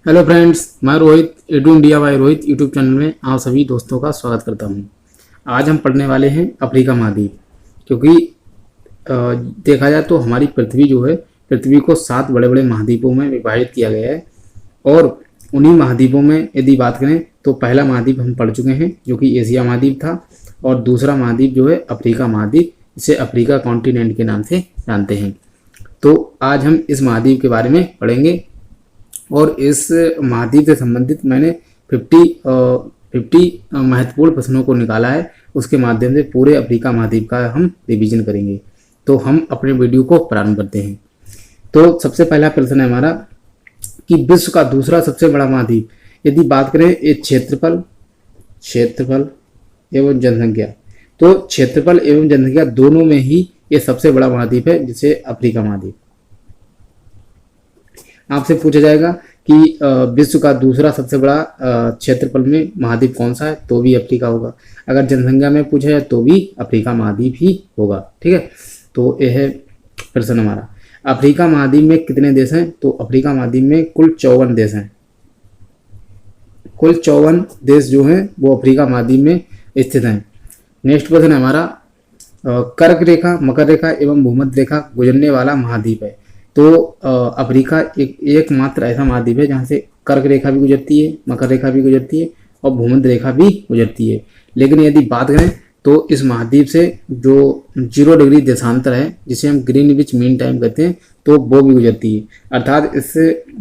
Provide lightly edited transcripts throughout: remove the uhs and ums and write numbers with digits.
Hello friends, मैं Rohit edu India by Rohit YouTube channel में आप सभी दोस्तों का स्वागत करता हूं। आज हम पढ़ने वाले हैं अफ्रीका महाद्वीप। क्योंकि अ, देखा जाए तो हमारी पृथ्वी जो है, पृथ्वी को 7 बड़े बड़े महाद्वीपों में विभाजित किया गया है। और उन्हीं महाद्वीपों में यदि बात करें तो पहला महाद्वीप हम पढ़ चुके हैं जो कि एशिया महाद्वीप था, और दूसरा महाद्वीप जो है अफ्रीका महाद्वीप, इसे अफ्रीका कॉन्टिनेंट के नाम से जानते हैं। तो आज हम इस महाद्वीप के बारे में पढ़ेंगे और इस महाद्वीप से संबंधित मैंने 50 महत्वपूर्ण प्रश्नों को निकाला है। उसके माध्यम से पूरे अफ्रीका महाद्वीप का हम रिवीजन करेंगे। तो हम अपने वीडियो को प्रारंभ करते हैं। तो सबसे पहला प्रश्न है हमारा कि विश्व का दूसरा सबसे बड़ा महाद्वीप, यदि बात करें ये क्षेत्रफल एवं जनसंख्या, तो क्षेत्रफल एवं जनसंख्या दोनों में ही ये सबसे बड़ा महाद्वीप है, जिसे अफ्रीका महाद्वीप। आपसे पूछा जाएगा कि विश्व का दूसरा सबसे बड़ा क्षेत्रफल में महाद्वीप कौन सा है, तो भी अफ्रीका होगा। अगर जनसंख्या में पूछा जाए तो भी अफ्रीका महाद्वीप ही होगा। ठीक है, तो यह है प्रश्न हमारा। अफ्रीका महाद्वीप में कितने देश हैं, तो अफ्रीका महाद्वीप में कुल 54 देश हैं। कुल 54 देश जो हैं वो अफ्रीका महाद्वीप में स्थित हैं। नेक्स्ट प्रश्न है हमारा, कर्क रेखा, मकर रेखा एवं भूमध्य रेखा गुजरने वाला महाद्वीप है। तो अफ्रीका एकमात्र ऐसा महाद्वीप है जहाँ से कर्क रेखा भी गुजरती है, मकर रेखा भी गुजरती है और भूमध्य रेखा भी गुजरती है। लेकिन यदि बात करें तो इस महाद्वीप से जो 0 डिग्री देशांतर है, जिसे हम ग्रीनविच मीन टाइम कहते हैं, तो वो भी गुजरती है। अर्थात इस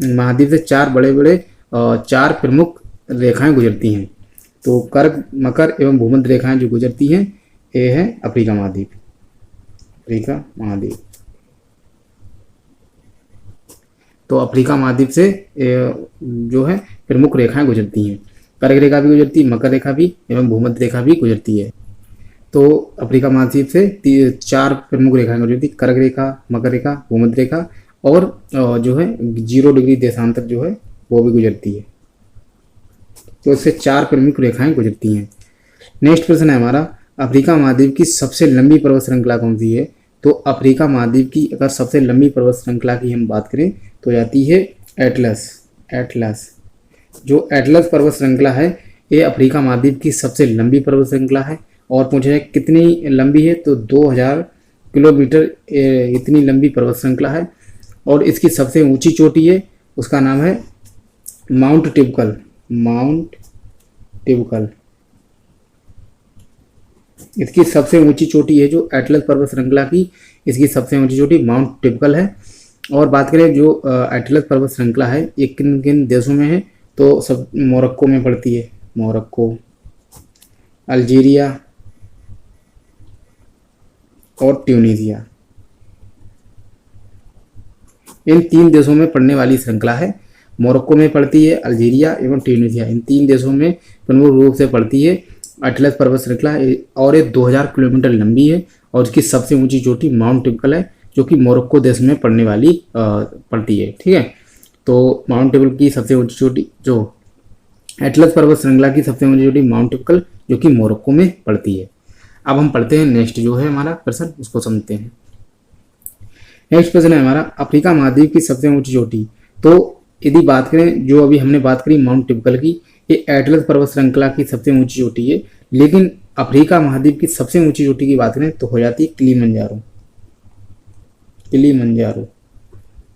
महाद्वीप से 4 प्रमुख रेखाएं गुजरती हैं। तो कर्क, मकर एवं भूमध्य रेखाएं जो गुजरती हैं, ये है अफ्रीका महाद्वीप। अफ्रीका महाद्वीप, तो अफ्रीका महाद्वीप से जो है प्रमुख रेखाएं गुजरती हैं। कर्क रेखा भी गुजरती है, मकर रेखा भी एवं भूमध्य रेखा भी गुजरती है। तो अफ्रीका महाद्वीप से 4 प्रमुख रेखाएं गुजरती, कर्क रेखा, मकर रेखा, भूमध्य रेखा और जो है 0 डिग्री देशांतर जो है वो भी गुजरती है। तो इससे 4 प्रमुख रेखाएं गुजरती हैं। नेक्स्ट प्रश्न है हमारा, अफ्रीका महाद्वीप की सबसे लंबी पर्वत श्रृंखला कौन सी है। तो अफ्रीका महाद्वीप की अगर सबसे लंबी पर्वत श्रृंखला की हम बात करें तो जाती है एटलस। जो एटलस पर्वत श्रृंखला है, ये अफ्रीका महाद्वीप की सबसे लंबी पर्वत श्रृंखला है। और पूछा जाए कितनी लंबी है, तो 2000 किलोमीटर इतनी लंबी पर्वत श्रृंखला है। और इसकी सबसे ऊंची चोटी है, उसका नाम है माउंट टिबकल। इसकी सबसे ऊंची चोटी है जो एटलस पर्वत श्रृंखला की, इसकी सबसे ऊंची चोटी माउंट टिबकल है। और बात करें जो एटलस पर्वत श्रृंखला है, ये किन किन देशों में है, तो सब मोरक्को में पड़ती है। मोरक्को, अल्जीरिया और ट्यूनीसिया, इन 3 देशों में पड़ने वाली श्रृंखला है। मोरक्को में पड़ती है, अल्जीरिया एवं ट्यूनीसिया, इन 3 देशों में प्रमुख रूप से पड़ती है एटलस पर्वत श्रृंखला। और ये 2000 किलोमीटर लंबी है और इसकी सबसे ऊंची चोटी माउंट टिबकल है, जो कि मोरक्को देश में पड़ने वाली पड़ती है। ठीक है, तो माउंट टिबकल की सबसे ऊंची चोटी, जो एटलस पर्वत श्रृंखला की सबसे ऊंची चोटी माउंट टिबकल, जो कि मोरक्को में पड़ती है। अब हम पढ़ते हैं नेक्स्ट जो है हमारा प्रश्न, उसको समझते हैं। नेक्स्ट प्रश्न है हमारा, अफ्रीका महाद्वीप की सबसे ऊंची चोटी। तो यदि बात करें, जो अभी हमने बात करी माउंट टिबकल की, ये एटलस पर्वत श्रृंखला की सबसे ऊंची चोटी है। लेकिन अफ्रीका महाद्वीप की सबसे ऊंची चोटी की बात करें तो हो जाती है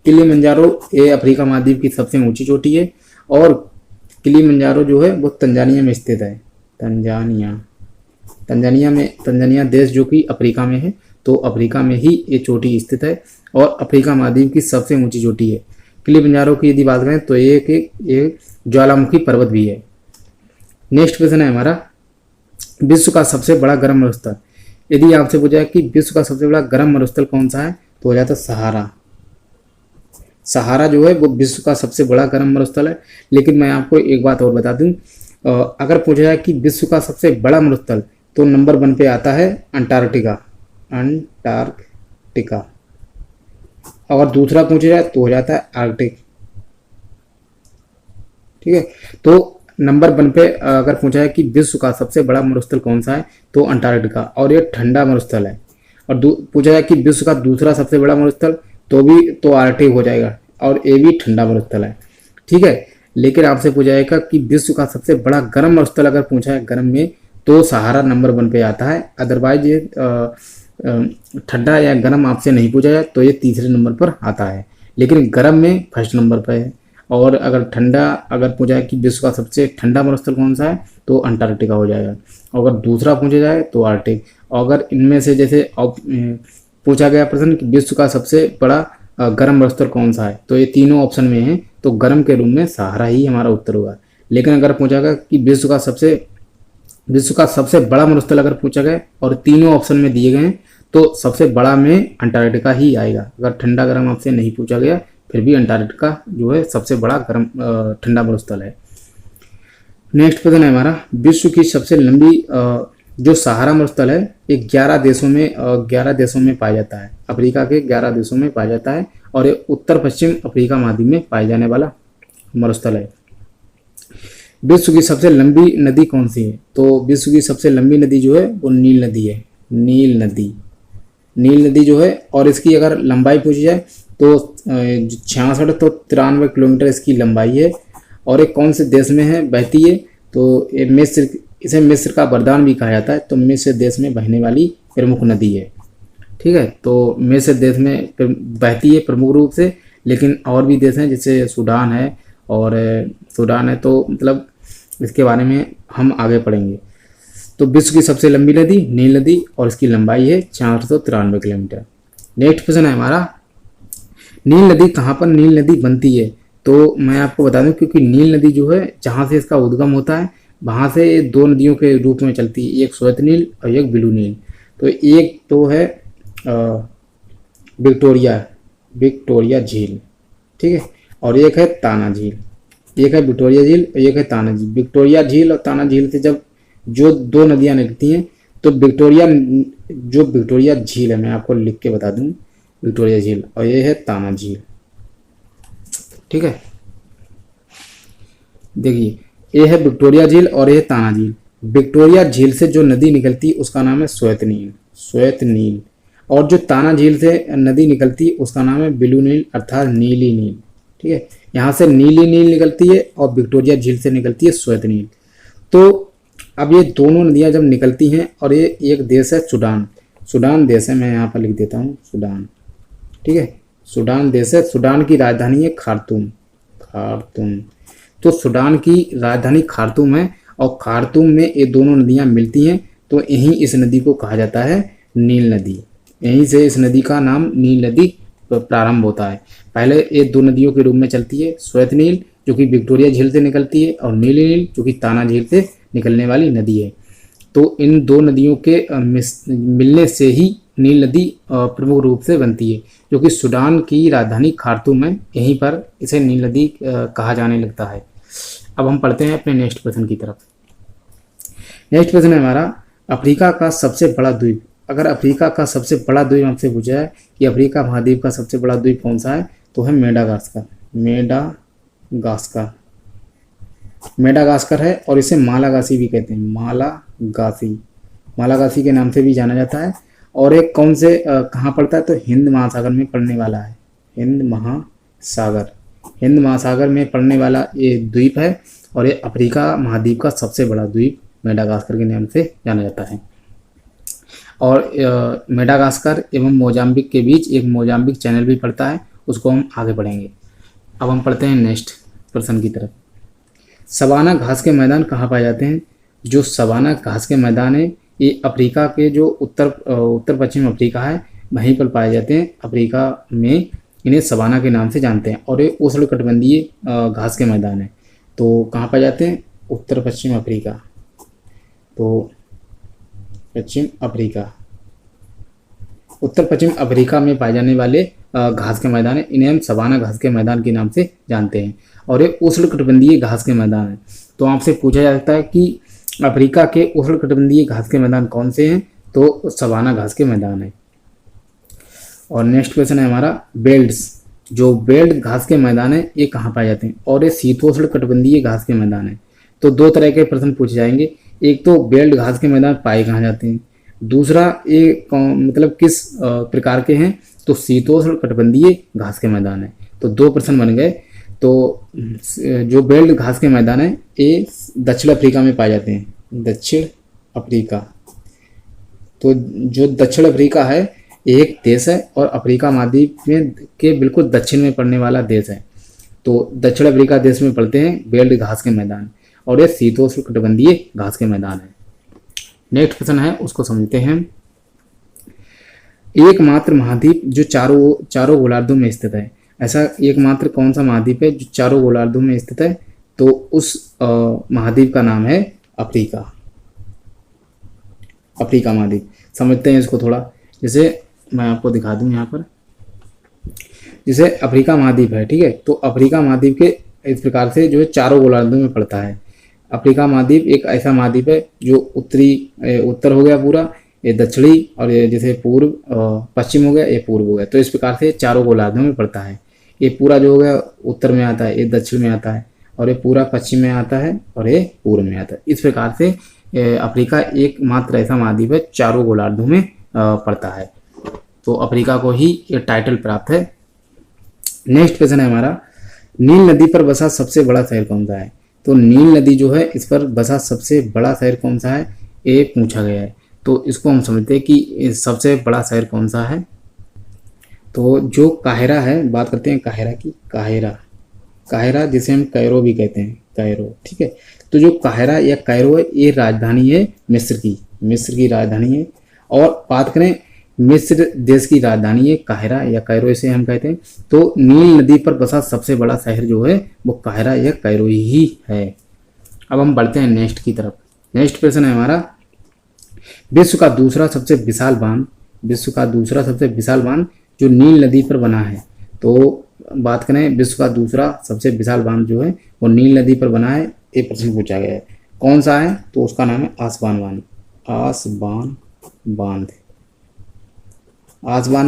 किलिमंजारो। ये अफ्रीका महाद्वीप की सबसे ऊंची चोटी है। और किलिमंजारो जो है वो तंजानिया में स्थित है। तंजानिया देश जो कि अफ्रीका में है, तो अफ्रीका में ही ये चोटी स्थित है और अफ्रीका महाद्वीप की सबसे ऊंची चोटी है। किलिमंजारो की यदि बात करें तो ये ज्वालामुखी पर्वत भी है। नेक्स्ट क्वेश्चन है हमारा, विश्व का सबसे बड़ा गर्म मरुस्थल। यदि आपसे पूछा है कि विश्व का सबसे बड़ा गर्म मरुस्थल कौन सा है, तो हो जाता है सहारा जो है वो विश्व का सबसे बड़ा गर्म मरुस्थल है। लेकिन मैं आपको एक बात और बता दूं, अगर पूछा जाए कि विश्व का सबसे बड़ा मरुस्थल, तो नंबर 1 पे आता है अंटार्कटिका। और दूसरा पूछा जाए तो हो जाता है आर्कटिक। ठीक है, तो नंबर 1 पे अगर पूछा है कि विश्व का सबसे बड़ा मरुस्थल कौन सा है, तो अंटार्कटिका, और ये ठंडा मरुस्थल है। और पूछा जाए कि विश्व का दूसरा सबसे बड़ा मरुस्थल, तो आर्कटिक हो जाएगा, और ये भी ठंडा मरुस्थल है। ठीक है, लेकिन आपसे पूछा जाएगा कि विश्व का सबसे बड़ा गर्म मरुस्थल अगर पूछा है गर्म में, तो सहारा नंबर 1 पे आता है। अदरवाइज ये ठंडा या गर्म आपसे नहीं पूछा जाए तो ये तीसरे नंबर पर आता है, लेकिन गर्म में फर्स्ट नंबर पर है। और अगर ठंडा अगर पूछा है कि विश्व का सबसे ठंडा मरुस्थल कौन सा है, तो अंटार्कटिका हो जाएगा। और अगर दूसरा पूछा जाए तो आर्कटिक। और अगर इनमें से जैसे पूछा गया प्रश्न कि विश्व का सबसे बड़ा गर्म मरुस्थल कौन सा है, तो ये तीनों ऑप्शन में है, तो गर्म के रूप में सहारा ही हमारा उत्तर होगा। लेकिन अगर पूछा गया कि विश्व का सबसे बड़ा मरुस्थल अगर पूछा गया और तीनों ऑप्शन में दिए गए हैं, तो सबसे बड़ा में अंटार्कटिका ही आएगा। अगर ठंडा गर्म आपसे नहीं पूछा गया, फिर भी अंटार्कटिका जो है सबसे बड़ा गर्म ठंडा मरुस्थल है। नेक्स्ट प्रश्न है हमारा, विश्व की सबसे लंबी जो सहारा मरुस्थल है, ये 11 देशों में पाया जाता है। अफ्रीका के 11 देशों में पाया जाता है और ये उत्तर पश्चिम अफ्रीका महाद्वीप में पाए जाने वाला मरुस्थल है। विश्व की सबसे लंबी नदी कौन सी है? तो विश्व की सबसे लंबी नदी जो है वो नील नदी है। नील नदी जो है, और इसकी अगर लंबाई पूछी जाए तो 66 तो 93 किलोमीटर इसकी लंबाई है। और ये कौन से देश में है बहती है? तो ये इसे मिस्र का वरदान भी कहा जाता है। तो मिस्र देश में बहने वाली प्रमुख नदी है। ठीक है, तो मिस्र देश में बहती है प्रमुख रूप से, लेकिन और भी देश हैं जैसे सूडान है तो मतलब इसके बारे में हम आगे पढ़ेंगे। तो विश्व की सबसे लंबी नदी नील नदी और इसकी लंबाई है 493 किलोमीटर। नेक्स्ट प्रश्न है हमारा, नील नदी कहाँ पर नील नदी बनती है? तो मैं आपको बता दूं, क्योंकि नील नदी जो है जहाँ से इसका उद्गम होता है वहाँ से 2 नदियों के रूप में चलती है, एक श्वेत नील और एक ब्लू नील। तो एक तो है विक्टोरिया झील, ठीक है, और एक है ताना झील। एक है विक्टोरिया झील और एक है ताना झील। विक्टोरिया झील और ताना झील से जब जो 2 नदियाँ निकलती हैं, तो विक्टोरिया झील है, मैं आपको लिख के बता दूं, विक्टोरिया झील, और ये है ताना झील। ठीक है, देखिए ये है विक्टोरिया झील और ये है ताना झील। विक्टोरिया झील से जो नदी निकलती है उसका नाम है श्वेत नील, और जो ताना झील से नदी निकलती है उसका नाम है ब्लू नील अर्थात नीली नील। ठीक है, यहाँ से नीली नील निकलती है और विक्टोरिया झील से निकलती है श्वेत नील। तो अब ये दोनों नदियाँ जब निकलती हैं, और ये एक देश है सूडान देश है, मैं यहाँ पर लिख देता हूँ सूडान। ठीक है, सूडान देश है। सूडान की राजधानी है खार्तूम। तो सूडान की राजधानी खार्तूम है, और खार्तूम में ये दोनों नदियाँ मिलती हैं, तो यहीं इस नदी को कहा जाता है नील नदी। यहीं से इस नदी का नाम नील नदी प्रारंभ होता है। पहले ये 2 नदियों के रूप में चलती है, श्वेत नील जो कि विक्टोरिया झील से निकलती है, और नीली नील जो कि ताना झील से निकलने वाली नदी है। तो इन 2 नदियों के मिलने से ही नील नदी प्रमुख रूप से बनती है, जो कि सूडान की राजधानी खार्तूम है, यहीं पर इसे नील नदी कहा जाने लगता है। अब हम पढ़ते हैं अपने नेक्स्ट प्रश्न की तरफ। नेक्स्ट प्रश्न है हमारा, अफ्रीका का सबसे बड़ा द्वीप। अगर अफ्रीका का सबसे बड़ा द्वीप हमसे पूछा है कि अफ्रीका महाद्वीप का सबसे बड़ा द्वीप कौन सा है, तो है मेडागास्कर है, और इसे मालागासी भी कहते हैं। मालागासी के नाम से भी जाना जाता है। और एक कौन से कहाँ पड़ता है, तो हिंद महासागर में पड़ने वाला है। हिंद महासागर में पड़ने वाला ये द्वीप है, और ये अफ्रीका महाद्वीप का सबसे बड़ा द्वीप मेडागास्कर के नाम से जाना जाता है। और मेडागास्कर एवं मोजाम्बिक के बीच एक मोजाम्बिक चैनल भी पड़ता है, उसको हम आगे पढ़ेंगे। अब हम पढ़ते हैं नेक्स्ट प्रश्न की तरफ। सवाना घास के मैदान कहाँ पाए जाते हैं? जो सवाना घास के मैदान है, ये अफ्रीका के जो उत्तर पश्चिम अफ्रीका है वहीं पर पाए जाते हैं। अफ्रीका में इन्हें सवाना के नाम से जानते हैं, और ये उष्णकटिबंधीय घास के मैदान है। तो कहाँ पाए जाते हैं? उत्तर पश्चिम अफ्रीका में पाए जाने वाले घास के मैदान है, इन्हें हम सवाना घास के मैदान के नाम से जानते हैं, और ये उष्णकटिबंधीय घास के मैदान है। तो आपसे पूछा जा सकता है कि अफ्रीका के उष्णकटिबंधीय घास के मैदान कौन से हैं, तो सवाना घास के मैदान है। और नेक्स्ट क्वेश्चन है हमारा, बेल्ट घास के मैदान है, ये कहाँ पाए जाते हैं? और ये शीतोष्णकटिबंधीय घास के मैदान है। तो 2 तरह के प्रश्न पूछे जाएंगे, एक तो बेल्ट घास के मैदान पाए कहाँ जाते हैं, दूसरा ये मतलब किस प्रकार के हैं, तो शीतोष्णकटिबंधीय घास के मैदान है। तो 2 प्रश्न बन गए। तो जो बेल्ट घास के मैदान है ये दक्षिण अफ्रीका में पाए जाते हैं, दक्षिण अफ्रीका। तो जो दक्षिण अफ्रीका है एक देश है और अफ्रीका महाद्वीप में के बिल्कुल दक्षिण में पड़ने वाला देश है। तो दक्षिण अफ्रीका देश में पड़ते हैं बेल्ट घास के मैदान, और ये शीतोष्णकटिबंधीय घास के मैदान है। नेक्स्ट क्वेश्चन है उसको समझते हैं। एकमात्र महाद्वीप जो चारों गोलार्धों में स्थित है, ऐसा एकमात्र कौन सा महाद्वीप है जो चारों गोलार्धों में स्थित है? तो उस महाद्वीप का नाम है अफ्रीका, अफ्रीका महाद्वीप। समझते हैं इसको थोड़ा, जैसे मैं आपको दिखा दूं यहाँ पर, जैसे अफ्रीका महाद्वीप है, ठीक है। तो अफ्रीका महाद्वीप के इस प्रकार से जो है चारों गोलार्धों में पड़ता है। अफ्रीका महाद्वीप एक ऐसा महाद्वीप है जो उत्तर हो गया पूरा, ये दक्षिणी, और ये जैसे पूर्व पश्चिम हो गया, ये पूर्व हो गया। तो इस प्रकार से चारों गोलार्धों में पड़ता है। ये पूरा जो हो गया उत्तर में आता है, ये दक्षिण में आता है, और ये पूरा पश्चिम में आता है, और ये पूर्व में आता है। इस प्रकार से अफ्रीका एकमात्र ऐसा महाद्वीप है चारों गोलार्धों में पड़ता है। तो अफ्रीका को ही ये टाइटल प्राप्त है। नेक्स्ट क्वेश्चन है हमारा, नील नदी पर बसा सबसे बड़ा शहर कौन सा है? तो नील नदी जो है इस पर बसा सबसे बड़ा शहर कौन सा है, ये पूछा गया है। तो इसको हम समझते हैं कि सबसे बड़ा शहर कौन सा है। तो जो काहिरा है, बात करते हैं काहिरा की। काहिरा जिसे हम कैरो भी कहते हैं, कैरो, ठीक है। तो जो काहिरा या कैरो है ये राजधानी है मिस्र की राजधानी है। और बात करें मिस्र देश की राजधानी है काहिरा या कैरो, इसे हम कहते हैं। तो नील नदी पर बसा सबसे बड़ा शहर जो है वो काहिरा या कैरो ही है। अब हम बढ़ते हैं नेक्स्ट की तरफ। नेक्स्ट क्वेश्चन है हमारा, विश्व का दूसरा सबसे विशाल बांध जो नील नदी पर बना है। तो बात करें विश्व का दूसरा सबसे विशाल बांध जो है वो नील नदी पर बना है, ये प्रश्न पूछा गया है। कौन सा है? तो उसका नाम है आसबान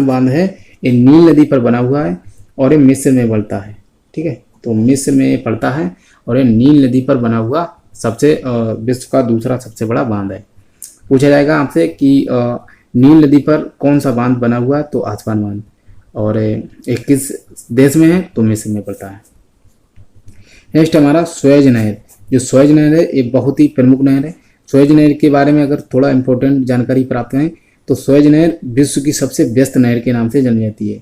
बांध है। ये नील नदी पर बना हुआ है और ये मिस्र में पड़ता है, ठीक है। तो मिस्र में पड़ता है और ये नील नदी पर बना हुआ सबसे विश्व का दूसरा सबसे बड़ा बांध है। पूछा जाएगा आपसे कि नील नदी पर कौन सा बांध बना हुआ है? तो आसबान बांध। और एक किस देश में है? तो मिस्र में पड़ता है। नेक्स्ट हमारा स्वेज नहर। जो स्वेज नहर है ये बहुत ही प्रमुख नहर है। स्वेज नहर के बारे में अगर थोड़ा इंपॉर्टेंट जानकारी प्राप्त करें तो स्वेज नहर विश्व की सबसे व्यस्त नहर के नाम से जानी जाती है,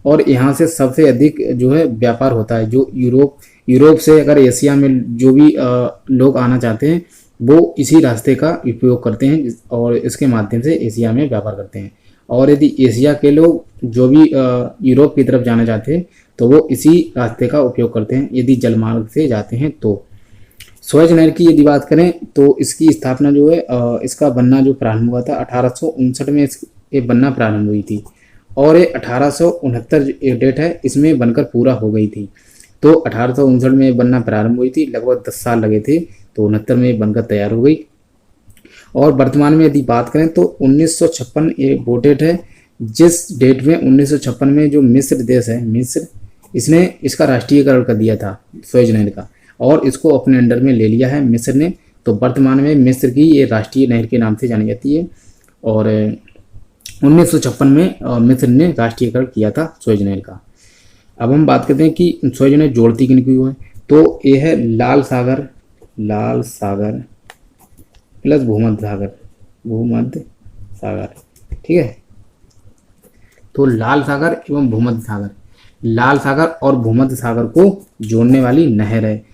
और यहाँ से सबसे अधिक जो है व्यापार होता है। जो यूरोप से अगर एशिया में जो भी लोग आना चाहते हैं वो इसी रास्ते का उपयोग करते हैं और इसके माध्यम से एशिया में व्यापार करते हैं। और यदि एशिया के लोग जो भी यूरोप की तरफ जाना चाहते हैं तो वो इसी रास्ते का उपयोग करते हैं यदि जलमार्ग से जाते हैं। तो स्वेज नहर की यदि बात करें तो इसकी स्थापना जो है इसका बनना जो प्रारंभ हुआ था 1859 में ये बनना प्रारंभ हुई थी, और ये 1869 डेट है इसमें बनकर पूरा हो गई थी। तो 1859 में बनना प्रारंभ हुई थी, लगभग 10 साल लगे थे, तो 69 में बनकर तैयार हो गई। और वर्तमान में यदि बात करें तो 1956 ये वो डेट है जिस डेट में 1956 में जो मिस्र देश है, मिस्र, इसने इसका राष्ट्रीयकरण कर दिया था स्वेज नहर का, और इसको अपने अंडर में ले लिया है मिस्र ने। तो वर्तमान में मिस्र की ये राष्ट्रीय नहर के नाम से जानी जाती है, और 1956 में मिस्र ने राष्ट्रीयकरण किया था स्वेज नहर का। अब हम बात करते हैं कि स्वेज नहर जोड़ती किन को है। तो ये है लाल सागर प्लस भूमध्य सागर, ठीक है। तो लाल सागर एवं भूमध्य सागर, लाल सागर और भूमध्य सागर को जोड़ने वाली नहर है।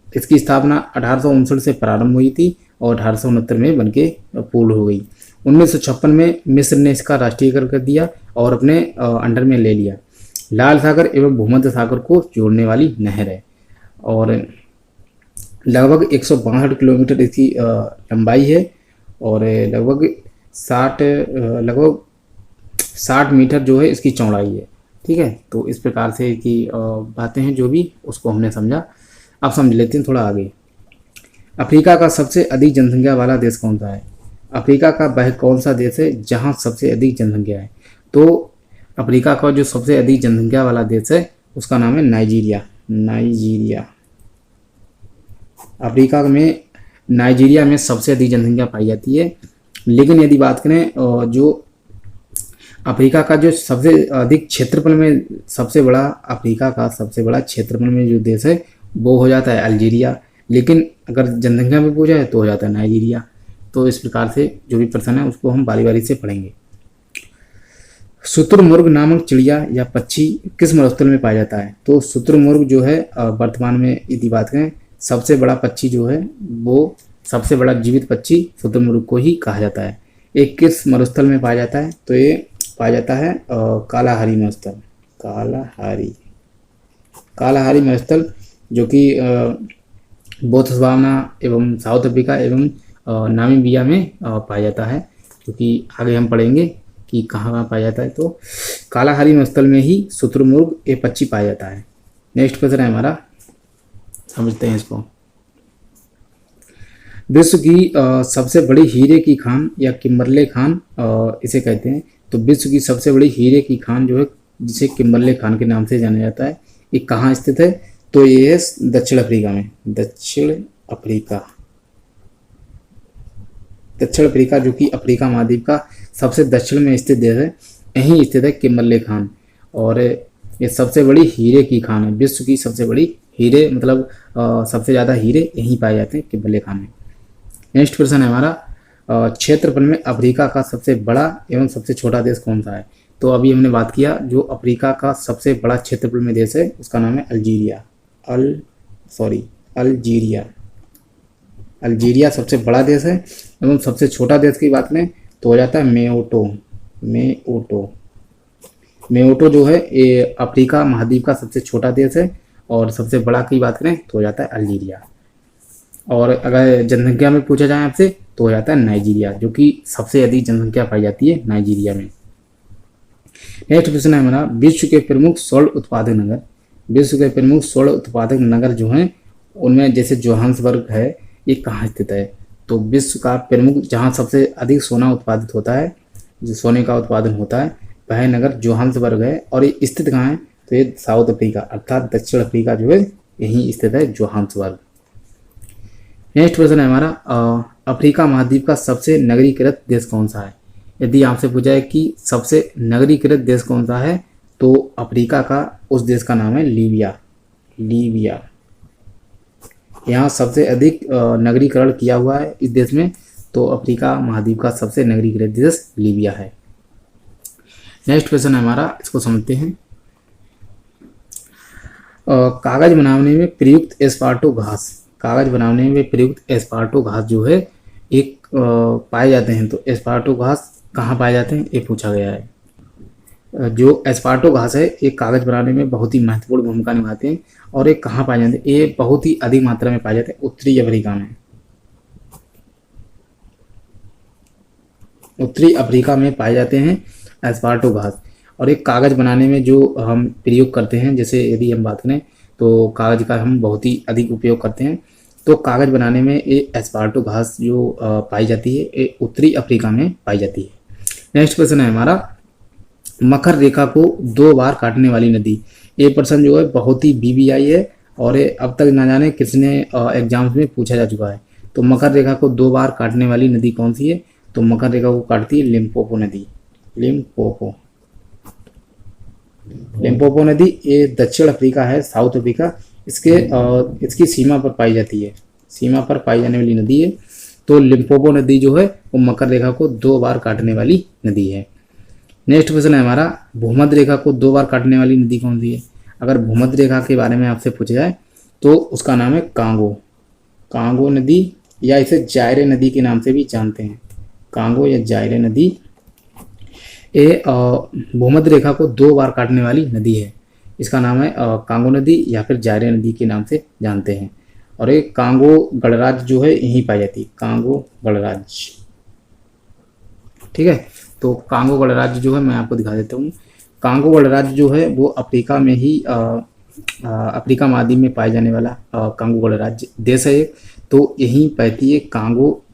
इसकी स्थापना 1859 से प्रारंभ हुई थी और 1869 में बनके पूर्ण हो गई। 1956 में मिस्र ने इसका राष्ट्रीयकरण कर दिया और अपने अंडर में ले लिया। लाल सागर एवं भूमध्य सागर को जोड़ने वाली नहर है, और लगभग 162 किलोमीटर इसकी लंबाई है, और लगभग 60 मीटर जो है इसकी चौड़ाई है, ठीक है। तो इस प्रकार से की बातें हैं जो भी उसको हमने समझा। अब समझ लेते हैं थोड़ा आगे। अफ्रीका का सबसे अधिक जनसंख्या वाला देश कौन सा है? अफ्रीका का वह कौन सा देश है जहां सबसे अधिक जनसंख्या है? तो अफ्रीका का जो सबसे अधिक जनसंख्या वाला देश है उसका नाम है नाइजीरिया। अफ्रीका में नाइजीरिया में सबसे अधिक जनसंख्या पाई जाती है। लेकिन यदि बात करें जो अफ्रीका का जो सबसे अधिक क्षेत्रफल में सबसे बड़ा, अफ्रीका का सबसे बड़ा क्षेत्रफल में जो देश है वो हो जाता है अल्जीरिया, लेकिन अगर जनसंख्या में पूछा है तो हो जाता है नाइजीरिया। तो इस प्रकार से जो भी प्रश्न है उसको हम बारी बारी से पढ़ेंगे। शुतुरमुर्ग नामक चिड़िया या पक्षी किस मरुस्थल में पाया जाता है? तो शुतुरमुर्ग जो है वर्तमान में यदि बात करें सबसे बड़ा पक्षी जो है वो, सबसे बड़ा जीवित पक्षी शुतुरमुर्ग को ही कहा जाता है। एक किस मरुस्थल में पाया जाता है? तो ये पाया जाता है कालाहारी मरुस्थल, कालाहारी मरुस्थल, जो कि बोत्सवाना एवं साउथ अफ्रीका एवं नामीबिया में पाया जाता है, क्योंकि आगे हम पढ़ेंगे कि कहाँ कहाँ पाया जाता है। तो कालाहारी मरुस्थल में ही शुतुरमुर्ग ये पक्षी पाया जाता है। नेक्स्ट क्वेश्चन है हमारा, समझते हैं इसको। विश्व की सबसे बड़ी हीरे की खान या किम्बरले खान इसे कहते हैं। तो विश्व की सबसे बड़ी हीरे की खान जो है, जिसे किम्बरले खान के नाम से जाना जाता है, ये कहाँ स्थित है? तो ये है दक्षिण अफ्रीका में, दक्षिण अफ्रीका जो कि अफ्रीका महाद्वीप का सबसे दक्षिण में स्थित देश है, यहीं स्थित है किम्बरले खान। और ये सबसे बड़ी हीरे की खान है, विश्व की सबसे बड़ी हीरे, मतलब सबसे ज़्यादा हीरे यहीं पाए जाते हैं किम्बरले खान में। नेक्स्ट क्वेश्चन है हमारा, क्षेत्रफल में अफ्रीका का सबसे बड़ा एवं सबसे छोटा देश कौन सा है? तो अभी हमने बात किया, जो अफ्रीका का सबसे बड़ा क्षेत्रफल में देश है उसका नाम है अल्जीरिया सबसे बड़ा देश है। एवं सबसे छोटा देश की बात करें तो हो जाता है मेओटो जो है ये अफ्रीका महाद्वीप का सबसे छोटा देश है, और सबसे बड़ा की बात करें तो हो जाता है अल्जीरिया। और अगर जनसंख्या में पूछा जाए आपसे तो हो जाता है नाइजीरिया, जो कि सबसे अधिक जनसंख्या पाई जाती है नाइजीरिया में। नेक्स्ट क्वेश्चन है हमारा, विश्व के प्रमुख स्वर्ण उत्पादक नगर। विश्व के प्रमुख स्वर्ण उत्पादक नगर जो हैं उनमें जैसे जोहान्सबर्ग है, ये कहाँ स्थित है? तो विश्व का प्रमुख जहाँ सबसे अधिक सोना उत्पादित होता है, जो सोने का उत्पादन होता है, वह नगर जोहान्सबर्ग है। और ये स्थित कहाँ है? तो ये साउथ अफ्रीका अर्थात दक्षिण अफ्रीका जो है यहीं स्थित है, जोहान्सबर्ग। नेक्स्ट क्वेश्चन है हमारा, अफ्रीका महाद्वीप का सबसे नगरीकृत देश कौन सा है? यदि आपसे पूछा है कि सबसे नगरीकृत देश कौन सा है, तो अफ्रीका का उस देश का नाम है लीबिया। यहाँ सबसे अधिक नगरीकरण किया हुआ है इस देश में, तो अफ्रीका महाद्वीप का सबसे नगरीकृत देश लीबिया है। नेक्स्ट क्वेश्चन है हमारा, इसको समझते हैं। कागज बनाने में प्रयुक्त एस्पार्टो घास, कागज बनाने में प्रयुक्त एस्पार्टो घास जो है एक पाए जाते हैं। तो एस्पार्टो घास कहाँ पाए जाते हैं ये पूछा गया है। जो एस्पार्टो घास है ये कागज बनाने में बहुत ही महत्वपूर्ण भूमिका निभाते हैं। और ये कहाँ पाए जाते हैं? ये बहुत ही अधिक मात्रा में पाए जाते हैं उत्तरी अफ्रीका में, उत्तरी अफ्रीका में पाए जाते हैं एस्पार्टो घास। और एक कागज बनाने में जो हम प्रयोग करते हैं, जैसे यदि हम बात करें तो कागज का हम बहुत ही अधिक उपयोग करते हैं, तो कागज बनाने में ये एस्पार्टो घास जो पाई जाती है ये उत्तरी अफ्रीका में पाई जाती है। नेक्स्ट क्वेश्चन है हमारा, मकर रेखा को 2 बार काटने वाली नदी। ये प्रश्न जो है बहुत ही BBI है, और ये अब तक ना जाने किसने एग्जाम्स में पूछा जा चुका है। तो मकर रेखा को 2 बार काटने वाली नदी कौन सी है? तो मकर रेखा को काटती है लिम्पोपो नदी। लिम्पोपो नदी ये दक्षिण अफ्रीका है, साउथ अफ्रीका, इसकी सीमा पर पाई जाती है, सीमा पर पाई जाने वाली नदी है। तो लिम्पोपो नदी जो है वो मकर रेखा को 2 बार काटने वाली नदी है। नेक्स्ट क्वेश्चन है हमारा, भूमध्य रेखा को 2 बार काटने वाली नदी कौन सी है? अगर भूमध्य रेखा के बारे में आपसे पूछा जाए तो उसका नाम है कांगो नदी, या इसे जायरे नदी के नाम से भी जानते हैं, कांगो या जायरे नदी। ये भूमध्य रेखा को 2 बार काटने वाली नदी है, इसका नाम है कांगो नदी या फिर जायरे नदी के नाम से जानते हैं। और ये कांगो गणराज्य जो है यहीं पाई जाती है, कांगो गणराज्य। ठीक है, तो कांगो गणराज्य जो है मैं आपको दिखा देता हूँ। कांगो गणराज्य जो है वो अफ्रीका में ही अफ्रीका महाद्वीप में पाए जाने वाला कांगो गणराज्य देश है। तो यहीं बहती है कांगो,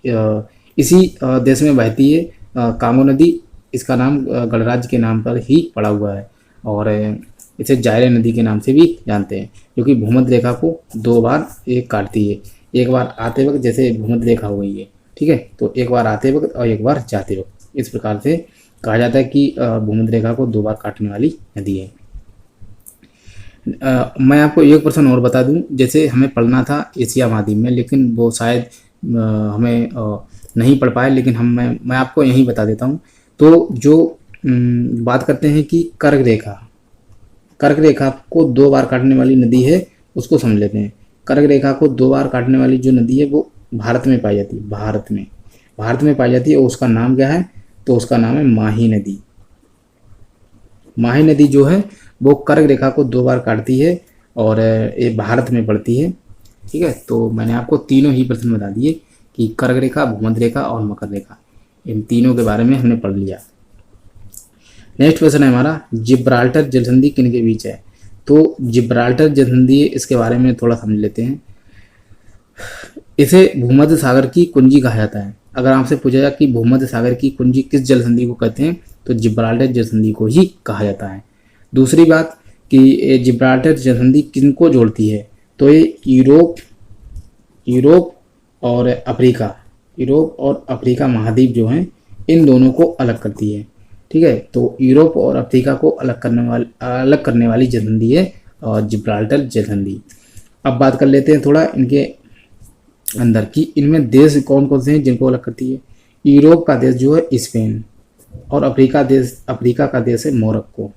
इसी देश में बहती है कांगो नदी, इसका नाम गणराज्य के नाम पर ही पड़ा हुआ है। और इसे जायरे नदी के नाम से भी जानते हैं, क्योंकि भूमध्य रेखा को 2 बार ये काटती है, एक बार आते वक्त, जैसे भूमध्य रेखा हो गई है, ठीक है, तो एक बार आते वक्त और एक बार जाते वक्त, इस प्रकार से कहा जाता है कि भूमध्य रेखा को 2 बार काटने वाली नदी है। मैं आपको एक प्रश्न और बता दूं, जैसे हमें पढ़ना था एशिया महाद्वीप में, लेकिन वो शायद हमें नहीं पढ़ पाए, लेकिन मैं आपको यहीं बता देता हूं। तो जो बात करते हैं कि कर्क रेखा को 2 बार काटने वाली नदी है, उसको समझ लेते हैं। कर्क रेखा को 2 बार काटने वाली जो नदी है वो भारत में पाई जाती है, भारत में पाई जाती है। और उसका नाम क्या है? तो उसका नाम है माही नदी। माही नदी जो है वो कर्क रेखा को 2 बार काटती है और ये भारत में पड़ती है। ठीक है, तो मैंने आपको तीनों ही प्रश्न बता दिए कि कर्क रेखा, भूमध्य रेखा और मकर रेखा, इन तीनों के बारे में हमने पढ़ लिया। नेक्स्ट क्वेश्चन है हमारा, जिब्राल्टर जलसंधि किन के बीच है? तो जिब्राल्टर जलसंधि, इसके बारे में थोड़ा समझ लेते हैं। इसे भूमध्य सागर की कुंजी कहा जाता है। अगर आपसे पूछा जाए कि भूमध्य सागर की कुंजी किस जलसंधि को कहते हैं, तो जिब्राल्टर जलसंधि को ही कहा जाता है। दूसरी बात कि ये जिब्राल्टर जलसंधि किनको जोड़ती है? तो ये यूरोप और अफ्रीका महाद्वीप जो हैं, इन दोनों को अलग करती है। ठीक है, तो यूरोप और अफ्रीका को अलग करने वाली जलसंधि है जिब्राल्टर जलसंधि। अब बात कर लेते हैं थोड़ा इनके अंदर की, इनमें देश कौन कौन से हैं जिनको अलग करती है। यूरोप का देश जो है स्पेन, और अफ्रीका का देश है मोरक्को।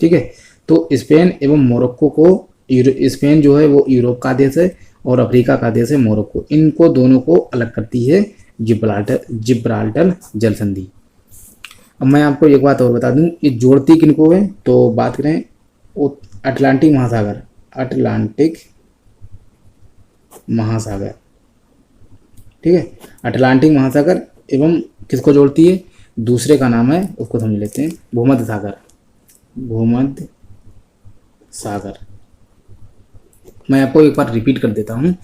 ठीक है, तो स्पेन एवं मोरक्को को, स्पेन जो है वो यूरोप का देश है और अफ्रीका का देश है मोरक्को, इनको दोनों को अलग करती है जिब्राल्टर जलसंधि। अब मैं आपको एक बात और बता दूं, ये जोड़ती किनको है? तो बात करें अटलांटिक महासागर। ठीक है, अटलांटिक महासागर एवं किसको जोड़ती है? दूसरे का नाम है, उसको समझ लेते हैं, भूमध्य सागर। मैं आपको एक बार रिपीट कर देता हूँ,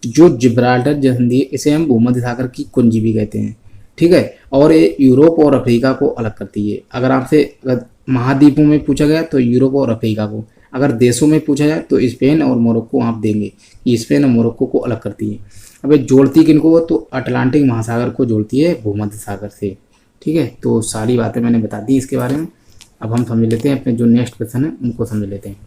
जो जिब्राल्टर जलसंधि, इसे हम भूमध्य सागर की कुंजी भी कहते हैं। ठीक है, और ये यूरोप और अफ्रीका को अलग करती है। अगर महाद्वीपों में पूछा गया तो यूरोप और अफ्रीका को, अगर देशों में पूछा जाए तो स्पेन और मोरक्को आप देंगे कि स्पेन और मोरक्को को अलग करती है। अब ये जोड़ती किनको? तो अटलांटिक महासागर को जोड़ती है भूमध्य सागर से। ठीक है, तो सारी बातें मैंने बता दी इसके बारे में। अब हम समझ लेते हैं अपने जो नेक्स्ट क्वेश्चन है उनको समझ लेते हैं।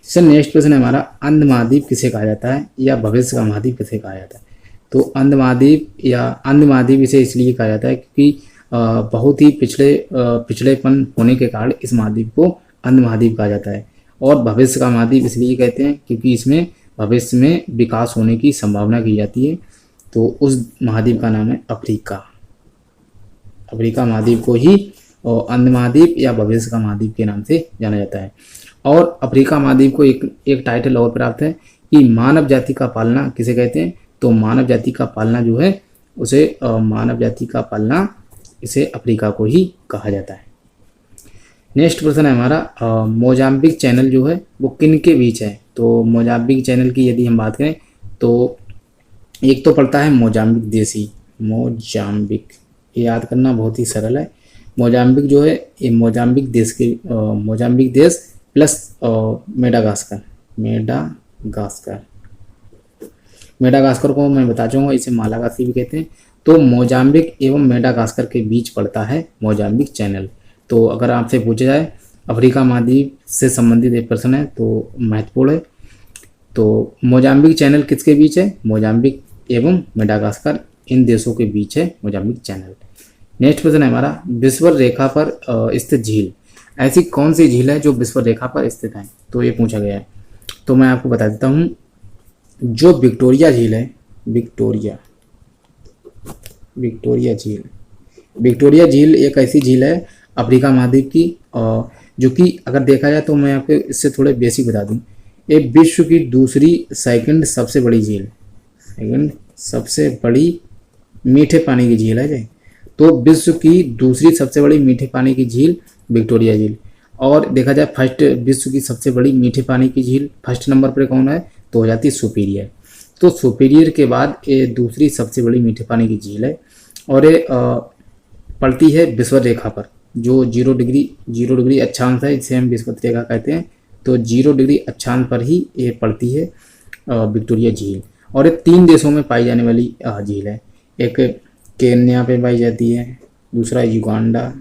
सर नेक्स्ट क्वेश्चन है हमारा, अंध महाद्वीप किसे कहा जाता है, या भविष्य का महाद्वीप किसे कहा जाता है? तो अंध महाद्वीप इसे इसलिए कहा जाता है क्योंकि बहुत ही पिछड़ेपन होने के कारण इस महाद्वीप को अंध महाद्वीप कहा जाता है। और भविष्य का महाद्वीप इसलिए कहते हैं क्योंकि इसमें भविष्य में विकास होने की संभावना की जाती है। तो उस महाद्वीप का नाम है अफ्रीका महाद्वीप को ही अंध महाद्वीप या भविष्य का महाद्वीप के नाम से जाना जाता है। और अफ्रीका महाद्वीप को एक टाइटल और प्राप्त है कि मानव जाति का पालना किसे कहते हैं? तो मानव जाति का पालना जो है उसे इसे अफ्रीका को ही कहा जाता है। नेक्स्ट प्रश्न है हमारा, मोजाम्बिक चैनल जो है वो किन के बीच है? तो मोजाम्बिक चैनल की यदि हम बात करें तो एक तो पड़ता है मोजाम्बिक, ये याद करना बहुत ही सरल है। मोजाम्बिक जो है ये मोजाम्बिक देश प्लस मेडागास्कर को मैं बता चाहूँगा, इसे मालागासी भी कहते हैं। तो मोजाम्बिक एवं मेडागास्कर के बीच पड़ता है मोजाम्बिक चैनल। तो अगर आपसे पूछा जाए अफ्रीका महाद्वीप से संबंधित एक प्रश्न है तो महत्वपूर्ण है। तो मोजाम्बिक चैनल किसके बीच है? मोजाम्बिक एवं मेडागास्कर, इन देशों के बीच है मोजाम्बिक चैनल। नेक्स्ट क्वेश्चन है हमारा, विषुवत रेखा पर स्थित झील, ऐसी कौन सी झील है जो विषुवत रेखा पर स्थित है? तो ये पूछा गया है। तो मैं आपको बता देता हूँ, जो विक्टोरिया झील है, विक्टोरिया झील एक ऐसी झील है अफ्रीका महाद्वीप की, जो कि अगर देखा जाए तो मैं आपको इससे थोड़े बेसिक बता दूं, ये विश्व की दूसरी सेकंड सबसे बड़ी मीठे पानी की झील है। तो विश्व की दूसरी सबसे बड़ी मीठे पानी की झील विक्टोरिया झील। और देखा जाए विश्व की सबसे बड़ी मीठे पानी की झील फर्स्ट नंबर पर कौन है? तो हो जाती है सुपीरियर। तो सुपीरियर के बाद ये दूसरी सबसे बड़ी मीठे पानी की झील है और ये पड़ती है विषुवत रेखा पर, जो 0 डिग्री अक्षांश है, इसे हम विषुवत रेखा कहते हैं। तो 0 डिग्री अक्षांश पर ही ये पड़ती है विक्टोरिया झील। और ये 3 देशों में पाई जाने वाली झील है। एक केन्या पे पाई जाती है, दूसरा युगांडा,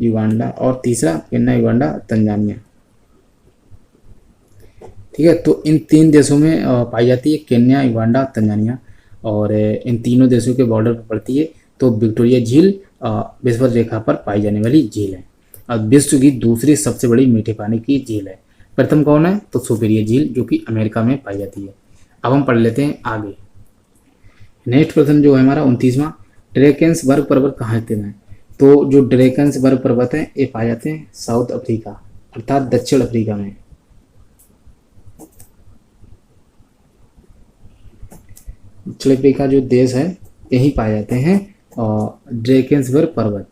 युगांडा और तीसरा केन्या, युगांडा, तंजानिया। ठीक है, तो इन 3 देशों में पाई जाती है, केन्या, युगांडा, तंजानिया। और इन तीनों देशों के बॉर्डर पर पड़ती है। तो विक्टोरिया झील विषुवत रेखा पर पाई जाने वाली झील है और विश्व की दूसरी सबसे बड़ी मीठे पानी की झील है। प्रथम कौन है? तो सुपीरियर झील, जो कि अमेरिका में पाई जाती है। अब हम पढ़ लेते हैं आगे। नेक्स्ट प्रश्न जो है हमारा 29वां, ड्रेकेंसबर्ग पर्वत कहाँ स्थित है? तो जो ड्रेकेंसबर्ग पर्वत है ये पाए जाते हैं साउथ अफ्रीका अर्थात दक्षिण अफ्रीका में। दक्षिण अफ्रीका जो देश है यही पाए जाते हैं ड्रेकेंसबर्ग पर्वत।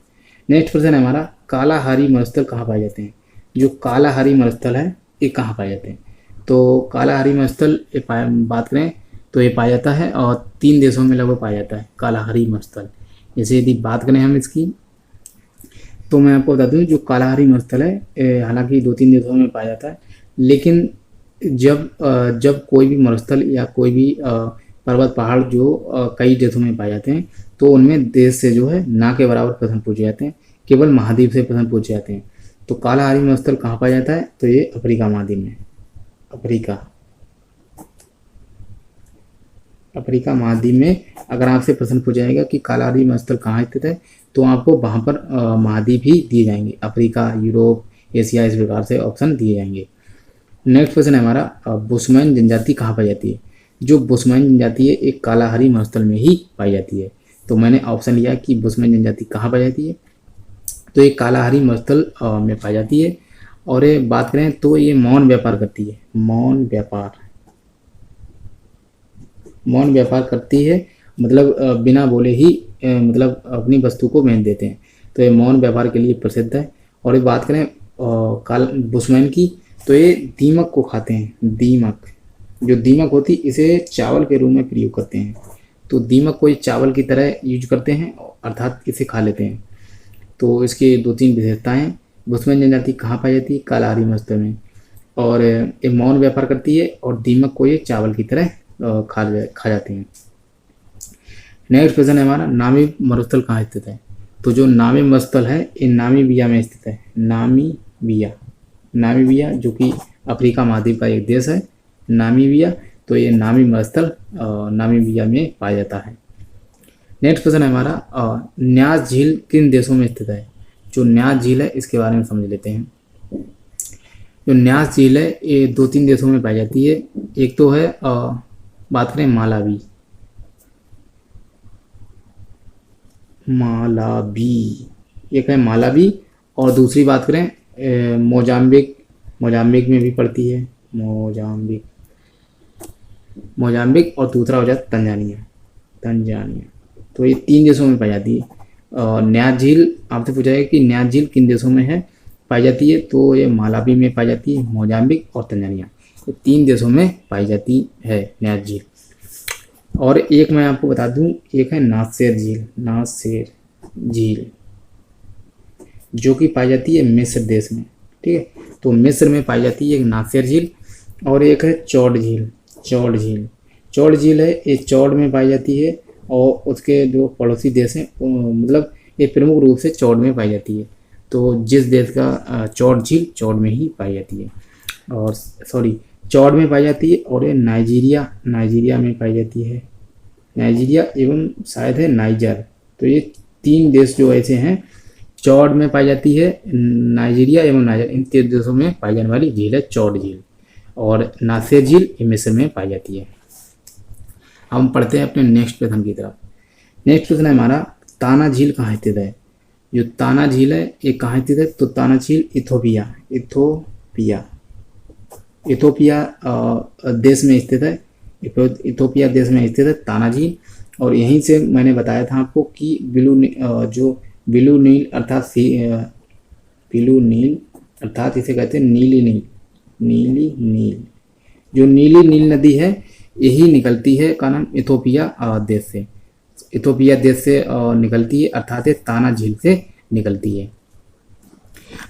नेक्स्ट प्रश्न है हमारा, कालाहारी मरुस्थल कहाँ पाए जाते हैं? जो कालाहारी मरुस्थल है ये कहाँ पाए जाते हैं? तो कालाहारी मरुस्थल बात करें तो ये पाया जाता है और 3 देशों में लगभग पाया जाता है कालाहारी मरुस्थल। जैसे यदि बात करें हम इसकी, तो मैं आपको बता दूं जो कालाहारी मरुस्थल है हालांकि 2-3 देशों में पाया जाता है, लेकिन जब कोई भी मरुस्थल या कोई भी पर्वत पहाड़ जो कई देशों में पाए जाते हैं तो उनमें देश से जो है ना के बराबर प्रश्न पूछे जाते हैं, केवल महाद्वीप से प्रश्न पूछे जाते हैं। तो कालाहारी मरुस्थल कहाँ पाया जाता है? तो ये अफ्रीका महाद्वीप में, अफ्रीका महाद्वीप में अगर आपसे प्रश्न पूछा जाएगा कि कालाहारी मरुस्थल कहाँ स्थित है तो आपको वहाँ पर महाद्वीप ही दिए जाएंगे, अफ्रीका, यूरोप, एशिया, इस प्रकार से ऑप्शन दिए जाएंगे। नेक्स्ट क्वेश्चन है हमारा, बुशमैन जनजाति कहाँ पाई जाती है? जो बुशमैन जनजाति है एक कालाहारी मरुस्थल में ही पाई जाती है। तो मैंने ऑप्शन लिया कि बुशमैन जनजाति कहाँ पाई जाती है, तो ये कालाहारी मरुस्थल में पाई जाती है। और ये बात करें तो ये मौन व्यापार करती है, मौन व्यापार करती है, मतलब बिना बोले ही मतलब अपनी वस्तु को बेच देते हैं। तो ये मौन व्यापार के लिए प्रसिद्ध है। और ये बात करें बुशमैन की, तो ये दीमक को खाते हैं, दीमक, जो दीमक होती है इसे चावल के रूप में प्रयोग करते हैं। तो दीमक को चावल की तरह यूज करते हैं अर्थात इसे खा लेते हैं। तो इसके 2-3 विशेषताएं। बुशमैन जनजाति कहाँ पाई जाती है? कालाहारी मरुस्थल में। और ये मौन व्यापार करती है और दीमक को ये चावल की तरह खा जाते हैं। नेक्स्ट क्वेश्चन है हमारा, नामी मरुस्थल कहाँ स्थित है? तो जो नामी मरुस्थल है ये नामीबिया में स्थित है, नामीबिया जो कि अफ्रीका महाद्वीप का एक देश है, नामीबिया। तो ये नामी मरुस्थल नामीबिया में पाया जाता है। नेक्स्ट क्वेश्चन है हमारा, न्यास झील किन देशों में स्थित है? जो न्यास झील है इसके बारे में समझ लेते हैं। जो न्यास झील है ये 2-3 देशों में पाई जाती है। एक तो है बात करें मालावी, एक है मालावी, और दूसरी बात करें मोजाम्बिक में भी पड़ती है, मोजाम्बिक, और दूसरा हो जाता तंजानिया। तो ये 3 देशों में पाई जाती है। न्यास झील आपसे पूछा है कि न्यास झील किन देशों में है पाई जाती है? तो ये मालावी में पाई जाती है, मोजाम्बिक और तंजानिया, तो 3 देशों में पाई जाती है न्यास झील। और एक मैं आपको बता दूं, एक है नासेर झील जो कि पाई जाती है मिस्र देश में। ठीक है, तो मिस्र में पाई जाती है एक नासेर झील। और एक है चौड़ झील है, ये चौड़ में पाई जाती है और उसके जो पड़ोसी देश हैं मतलब ये प्रमुख रूप से चौड़ में पाई जाती है। तो जिस देश का चौड़ झील चौड़ में ही पाई जाती है, और चौड़ में पाई जाती है। और ये नाइजीरिया में पाई जाती है, नाइजीरिया एवं शायद है नाइजर। तो ये 3 देश जो ऐसे हैं चौड़ में पाई जाती है, नाइजीरिया एवं नाइजर, इन 3 देशों में पाई जाने वाली झील है चौड़ झील। और नासेर झील मिस्र में पाई जाती है। हम पढ़ते हैं अपने नेक्स्ट प्रश्न की तरफ। नेक्स्ट प्रश्न है हमारा, ताना झील कहाँ स्थित है? जो ताना झील है ये कहाँ स्थित है? तो ताना झील इथोपिया देश में स्थित है, इथोपिया देश में स्थित है ताना झील। और यहीं से मैंने बताया था आपको कि ब्लू नील अर्थात इसे कहते हैं नीली नील, जो नीली नील नदी है यही निकलती है का नाम इथोपिया देश से निकलती है, अर्थात ताना झील से निकलती है।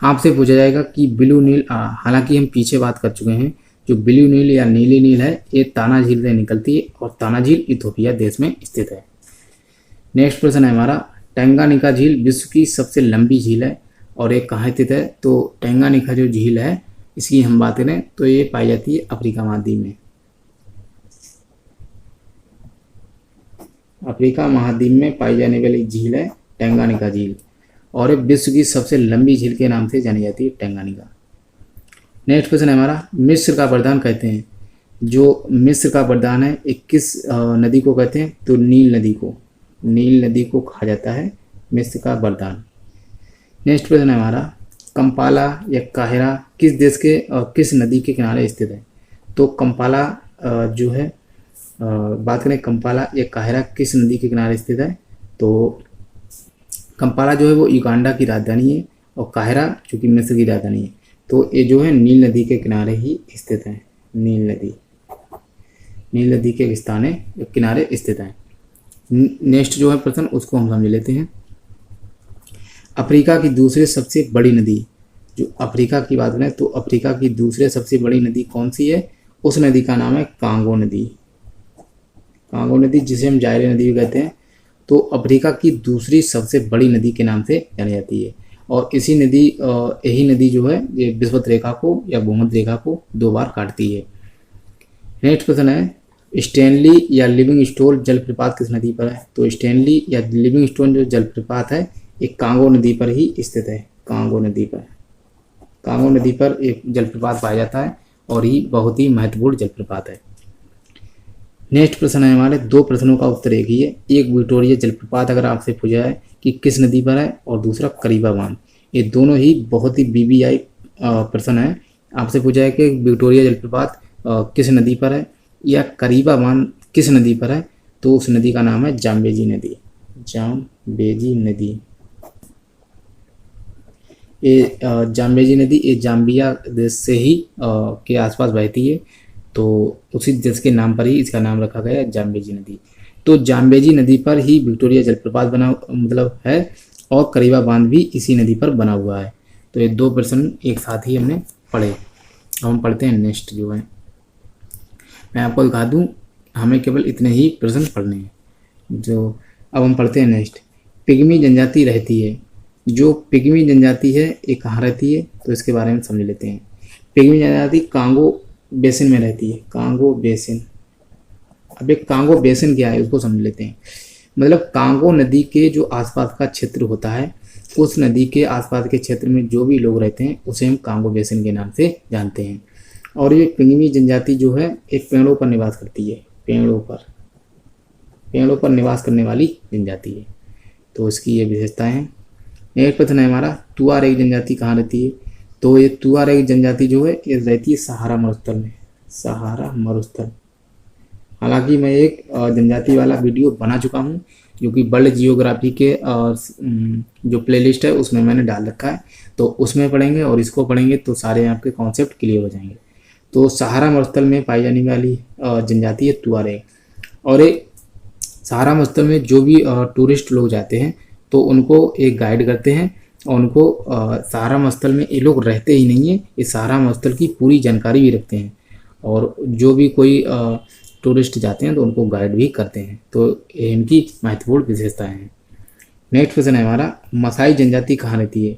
आपसे पूछा जाएगा कि ब्लू नील, हालांकि हम पीछे बात कर चुके हैं, जो ब्लू नील या नीली नील है ये ताना झील से निकलती है और ताना झील इथोपिया देश में स्थित है। नेक्स्ट प्रश्न है हमारा, टंगानिका झील विश्व की सबसे लंबी झील है और ये कहाँ स्थित है, तो टंगानिका जो झील है इसकी हम बात करें तो ये पाई जाती है अफ्रीका महाद्वीप में। अफ्रीका महाद्वीप में पाई जाने वाली झील है टंगानिका झील और ये विश्व की सबसे लंबी झील के नाम से जानी जाती है टंगानिका। नेक्स्ट क्वेश्चन है हमारा, मिस्र का वरदान कहते हैं, जो मिस्र का वरदान है एक किस नदी को कहते हैं, तो नील नदी को, नील नदी को कहा जाता है मिस्र का वरदान। नेक्स्ट क्वेश्चन है हमारा, कंपाला या काहिरा किस देश के किस नदी के किनारे स्थित है, तो कंपाला जो है बात करें कंपाला या काहिरा किस नदी के किनारे स्थित है, तो कंपाला जो है वो युगांडा की राजधानी है और काहिरा जो कि मिस्र की राजधानी है, तो ये जो है नील नदी के किनारे ही स्थित है। नील नदी के किनारे स्थित है। नेक्स्ट जो है प्रश्न उसको हम समझ लेते हैं। अफ्रीका की दूसरी सबसे बड़ी नदी, जो अफ्रीका की बात करें तो अफ्रीका की दूसरी सबसे बड़ी नदी कौन सी है, उस नदी का नाम है कांगो नदी। कांगो नदी जिसे हम जायरे नदी भी कहते हैं, तो अफ्रीका की दूसरी सबसे बड़ी नदी के नाम से जानी जाती है और इसी नदी यही नदी जो है ये विषुवत रेखा को या भूमध्य रेखा को 2 बार काटती है। नेक्स्ट क्वेश्चन है, स्टैनली या लिविंगस्टोन जलप्रपात किस नदी पर है, तो स्टैनली या लिविंगस्टोन जो जलप्रपात है एक कांगो नदी पर ही स्थित है। कांगो नदी पर एक जलप्रपात पाया जाता है और ये बहुत ही महत्वपूर्ण जलप्रपात है। नेक्स्ट प्रश्न है हमारे, 2 प्रश्नों का उत्तर एक ही है। एक विक्टोरिया जलप्रपात अगर आपसे पूछा है कि किस नदी पर है और दूसरा करीबा बांध, ये दोनों ही बहुत ही बीबीआई प्रश्न है। आपसे पूछा है कि विक्टोरिया जलप्रपात किस नदी पर है या करीबा बांध किस नदी पर है, तो उस नदी का नाम है जाम्बेजी नदी। जाम्बेजी नदी, ये जाम्बेजी नदी ये जाम्बिया देश से ही के आसपास बहती है, तो उसी देश के नाम पर ही इसका नाम रखा गया है जाम्बेजी नदी। तो जाम्बेजी नदी पर ही विक्टोरिया जलप्रपात बना मतलब है और करीबा बांध भी इसी नदी पर बना हुआ है। तो ये 2 प्रश्न एक साथ ही हमने पढ़े। अब हम पढ़ते हैं नेक्स्ट जो है, मैं आपको दिखा दूं हमें केवल इतने ही प्रश्न पढ़ने हैं। जो अब हम पढ़ते हैं नेक्स्ट, पिग्मी जनजाति रहती है, जो पिग्मी जनजाति है ये कहाँ रहती है, तो इसके बारे में समझ लेते हैं। पिग्मी जनजाति कांगो बेसिन में रहती है। कांगो बेसिन, अब एक कांगो बेसिन क्या है उसको समझ लेते हैं। मतलब कांगो नदी के जो आसपास का क्षेत्र होता है, उस नदी के आसपास के क्षेत्र में जो भी लोग रहते हैं उसे हम कांगो बेसिन के नाम से जानते हैं। और ये पिग्मी जनजाति जो है एक पेड़ों पर निवास करती है, पेड़ों पर निवास करने वाली जनजाति है, तो इसकी ये विशेषताएं हैं। एक प्रश्न है हमारा, तुआरेग जनजाति कहाँ रहती है, तो ये तुआरेग जनजाति जो है ये रहती है सहारा मरुस्थल में। सहारा मरुस्थल, हालांकि मैं एक जनजाति वाला वीडियो बना चुका हूँ जो कि वर्ल्ड जियोग्राफी के जो प्लेलिस्ट है उसमें मैंने डाल रखा है, तो उसमें पढ़ेंगे और इसको पढ़ेंगे तो सारे आपके कॉन्सेप्ट क्लियर हो जाएंगे। तो सहारा मरुस्थल में पाई जाने वाली जनजाति है तुआरेग, और एक सहारा मरुस्थल में जो भी टूरिस्ट लोग जाते हैं तो उनको एक गाइड करते हैं और उनको सहारा मरुस्थल में ये लोग रहते ही नहीं है, ये सहारा मरुस्थल की पूरी जानकारी भी रखते हैं और जो भी कोई टूरिस्ट जाते हैं तो उनको गाइड भी करते हैं, तो ये इनकी महत्वपूर्ण विशेषताएं हैं। नेक्स्ट क्वेश्चन है हमारा, मसाई जनजाति कहाँ रहती है,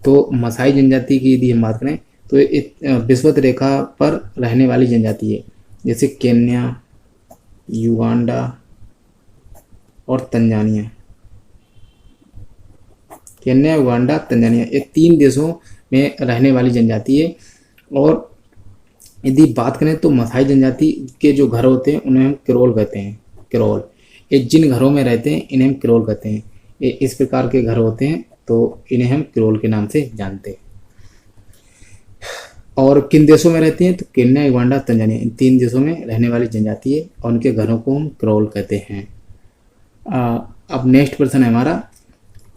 तो मसाई जनजाति की यदि हम बात करें तो ये विषुवत रेखा पर रहने वाली जनजाति है, जैसे केन्या, युगांडा और तंजानिया। केन्या, युगांडा, तंजानिया ये 3 देशों में रहने वाली जनजाति है। और यदि बात करें तो मसाई जनजाति के जो घर होते हैं उन्हें हम किरोल कहते हैं। किरोल, ये जिन घरों में रहते हैं इन्हें हम किरोल कहते हैं। ये इस प्रकार के घर होते हैं तो इन्हें हम किरोल के नाम से जानते हैं। और किन देशों में रहती हैं, तो केन्या, युगांडा, तंजानिया इन 3 देशों में रहने वाली जनजाति है और उनके घरों को हम किरोल कहते हैं। अब नेक्स्ट प्रश्न है हमारा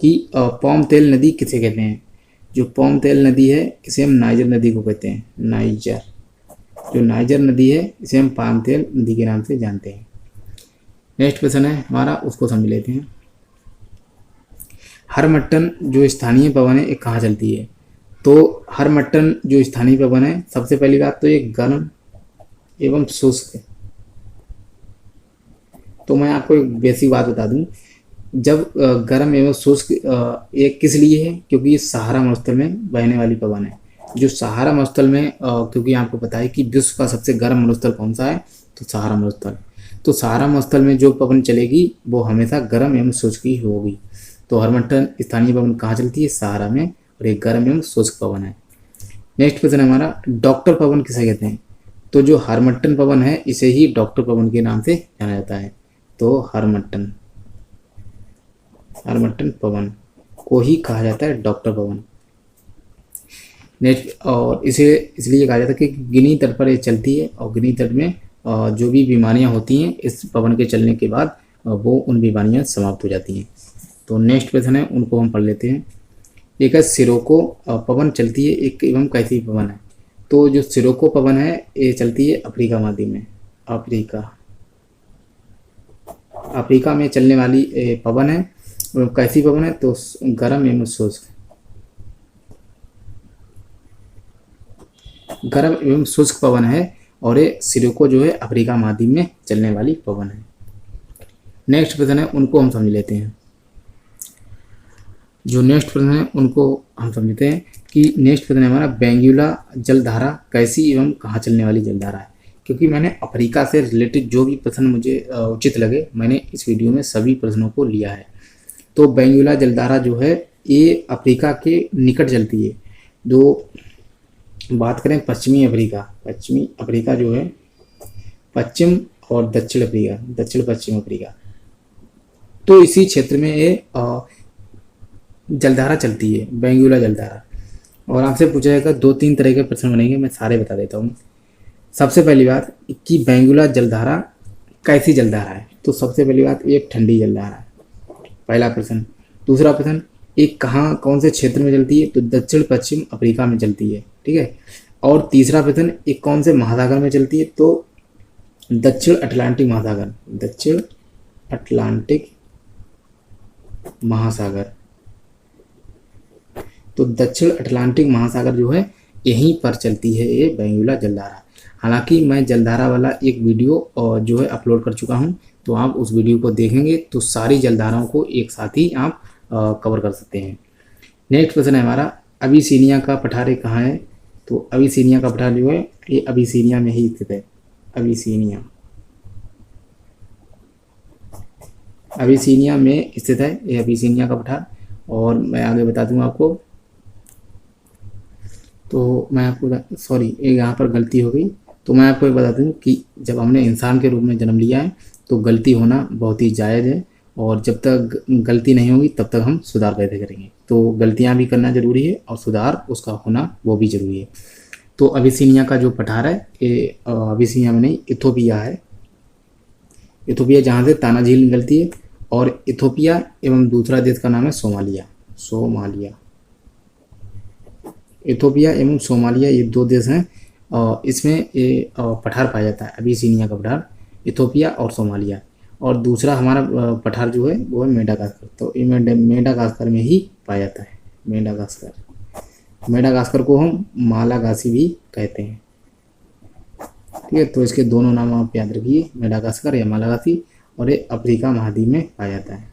कि पॉम तेल नदी किसे कहते हैं, जो पॉम तेल नदी है इसे हम नाइजर नदी को कहते हैं। नाइजर, जो नाइजर नदी है इसे हम पाम तेल नदी के नाम से जानते हैं। नेक्स्ट क्वेश्चन है हमारा, उसको समझ लेते हैं। हरमट्टन जो स्थानीय पवन है ये कहाँ चलती है, तो हरमट्टन जो स्थानीय पवन है सबसे पहली बात तो ये गर्म एवं शुष्क। तो मैं आपको एक बेसिक बात बता दूं, जब गर्म एवं शुष्क ये किस लिए है, क्योंकि ये सहारा मरुस्थल में बहने वाली पवन है। जो सहारा मरुस्थल में क्योंकि आपको पता है कि विश्व का सबसे गर्म मरुस्थल कौन सा है, तो सहारा मरुस्थल। तो सहारा मरुस्थल में जो पवन चलेगी वो हमेशा गर्म एवं शुष्क ही होगी। तो हरमट्टन स्थानीय पवन कहाँ चलती है, सहारा में, और एक गर्म एवं शुष्क पवन है। नेक्स्ट क्वेश्चन है हमारा, डॉक्टर पवन किसे कहते हैं। तो जो हरमट्टन पवन है इसे ही डॉक्टर पवन के नाम से जाना जाता है। तो हरमट्टन पवन को ही कहा जाता है डॉक्टर पवन। नेक्स्ट, और इसे इसलिए कहा जाता है कि गिनी तट पर ये चलती है, और गिनी तट में जो भी बीमारियां होती हैं इस पवन के चलने के बाद वो उन बीमारियां समाप्त हो जाती हैं। तो नेक्स्ट क्वेश्चन है, उनको हम पढ़ लेते हैं। एक है सिरोको पवन चलती है एक एवं कैसी पवन है। तो जो सिरोको पवन है ये चलती है अफ्रीका महाद्वीप में। अफ्रीका में चलने वाली पवन है। कैसी पवन है, तो गर्म एवं शुष्क, गर्म एवं शुष्क पवन है, और ये सिरोको जो है अफ्रीका महाद्वीप में चलने वाली पवन है। नेक्स्ट प्रश्न है, उनको हम समझ लेते हैं। जो नेक्स्ट प्रश्न है उनको हम समझते हैं कि नेक्स्ट प्रश्न है हमारा, बेंगुला जलधारा कैसी एवं कहाँ चलने वाली जलधारा है। क्योंकि मैंने अफ्रीका से रिलेटेड जो भी प्रश्न मुझे उचित लगे मैंने इस वीडियो में सभी प्रश्नों को लिया है। तो बेंगुला जलधारा जो है ये अफ्रीका के निकट चलती है। जो बात करें पश्चिमी अफ्रीका जो है पश्चिम और दक्षिण पश्चिम अफ्रीका, तो इसी क्षेत्र में ये जलधारा चलती है, बेंगुला जलधारा। और आपसे पूछा जाएगा 2-3 तरह के प्रश्न बनेंगे, मैं सारे बता देता हूँ। सबसे पहली बात कि बेंगुला जलधारा कैसी जलधारा है। तो सबसे पहली बात, एक ठंडी जलधारा है, पहला प्रश्न। दूसरा प्रश्न, एक कौन से क्षेत्र में चलती है, तो दक्षिण पश्चिम अफ्रीका में चलती है, ठीक है। और तीसरा प्रश्न, एक कौन से महासागर में चलती है, तो दक्षिण अटलांटिक महासागर। तो दक्षिण अटलांटिक महासागर जो है यहीं पर चलती है ये बेंगुला जलधारा। हालांकि मैं जलधारा वाला एक वीडियो जो है अपलोड कर चुका हूं, तो आप उस वीडियो को देखेंगे तो सारी जलधाराओं को एक साथ ही आप कवर कर सकते हैं। नेक्स्ट क्वेश्चन है हमारा, अबिसिनिया का पठार कहाँ है। तो अबिसिनिया का पठार जो है ये अबिसिनिया में ही स्थित है। अबिसिनिया में स्थित है ये अबिसिनिया का पठार। और मैं आगे बता दूं आपको, तो मैं आपको सॉरी यहाँ पर गलती हो गई। तो मैं आपको बता दूं कि जब हमने इंसान के रूप में जन्म लिया है तो गलती होना बहुत ही जायज़ है, और जब तक गलती नहीं होगी तब तक हम सुधार कैसे करेंगे। तो गलतियां भी करना ज़रूरी है और सुधार उसका होना वो भी ज़रूरी है। तो अबिसिनिया का जो पठार है ये अबिसिनिया में नहीं, इथोपिया है। इथोपिया जहाँ से ताना झील निकलती है, और इथोपिया एवं दूसरा देश का नाम है सोमालिया। इथोपिया एवं सोमालिया ये 2 देश हैं, इसमें ये पठार पाया जाता है, अबिसिनिया का पठार, इथोपिया और सोमालिया। और दूसरा हमारा पठार जो है वो है मेडागास्कर। तो ये मेडागास्कर में ही पाया जाता है। मेडागास्कर को हम मालागासी भी कहते हैं, ठीक है। तो इसके दोनों नाम आप याद रखिए, मेडागास्कर या मालागासी, और ये अफ्रीका महाद्वीप में पाया जाता है।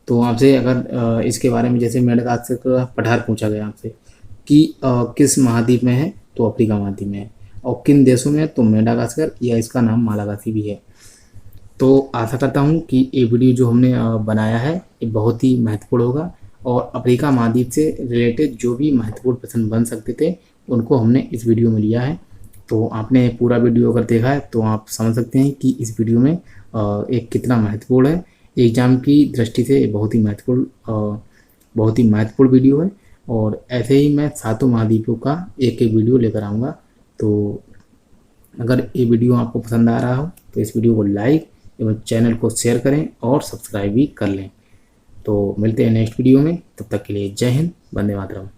तो आपसे अगर इसके बारे में, जैसे मेडागास्कर का पठार पूछा गया आपसे कि किस महाद्वीप में है, तो अफ्रीका महाद्वीप में है, और किन देशों में है, तो मेडागास्कर या इसका नाम मालागासी भी है। तो आशा करता हूँ कि ये वीडियो जो हमने बनाया है ये बहुत ही महत्वपूर्ण होगा, और अफ्रीका महाद्वीप से रिलेटेड जो भी महत्वपूर्ण प्रश्न बन सकते थे उनको हमने इस वीडियो में लिया है। तो आपने पूरा वीडियो अगर देखा है तो आप समझ सकते हैं कि इस वीडियो में एक कितना महत्वपूर्ण है। एग्ज़ाम की दृष्टि से बहुत ही महत्वपूर्ण वीडियो है, और ऐसे ही मैं 7 महाद्वीपों का एक वीडियो लेकर आऊँगा। तो अगर ये वीडियो आपको पसंद आ रहा हो तो इस वीडियो को लाइक एवं चैनल को शेयर करें और सब्सक्राइब भी कर लें। तो मिलते हैं नेक्स्ट वीडियो में, तब तक के लिए जय हिंद, वंदे मातरम।